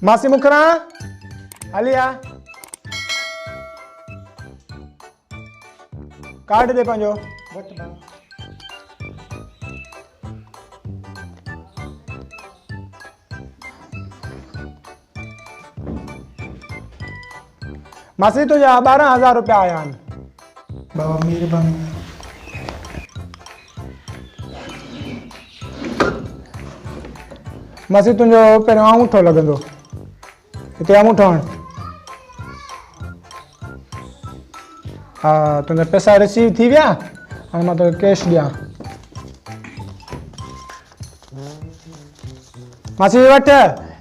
मासी मुखरा हलिया कार्ड दे पंहिंजो मासी तुझा 12,000 रुपया आया आहिनि। बाबा मेहरबानी। मासी तुंहिंजो पहिरियों अंगूठो लॻंदो हिते अंगूठो हण। हा तुंहिंजा पैसा रिसीव थी विया हाणे मां तोखे कैश ॾियां। मासी वठ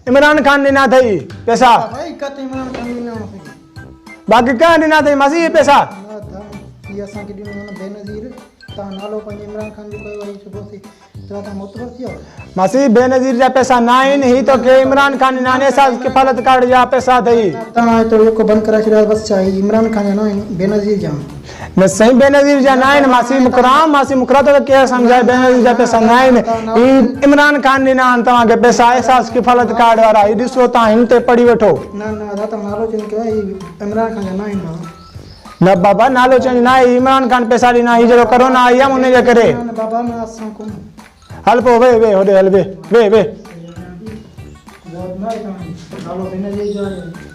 इमरान खान ॾिना अथई पैसा भाई कते इमरान खान ॾिना बाक़ी कंहिं ॾिना अथई मासी ये पैसा ये असांखे ॾिनो हुन बेनज़ीर तव्हां नालो पंहिंजे इमरान खान जो कयो वरी सुबुह से तव्हां मोतबर थी वियो। मासी बेनज़ीर जा पैसा ना आहिनि ही तोखे इमरान खान ॾिना आहिनि असां किफ़ालत कार्ड जा पैसा अथई। तव्हां तो जेको बंदि कराए छॾिया बसि छा इमरान खान जा न आहिनि बेनज़ीर जा न सही बेनज़ीर जा ना आहिनि मासी मुकरा तो केरु सम्झाए बेनज़ीर जा पैसा ना आहिनि ही इमरान खान ॾिना आहिनि तव्हांखे पैसा एहसास किफ़ालत कार्ड वारा ही ॾिसो तव्हां हिन ते पढ़ी वठो। न दादा नालो चेंज कयो इमरान खान जा न आहिनि न बाबा नालो चेंज ना आहे इमरान खान पैसा ॾिना ही जहिड़ो कोरोना आई आहे उन जे करे। बाबा न असां कोन हल पोइ वे वे होॾे हल वे वे वे नालो बेनज़ीर जो आहे।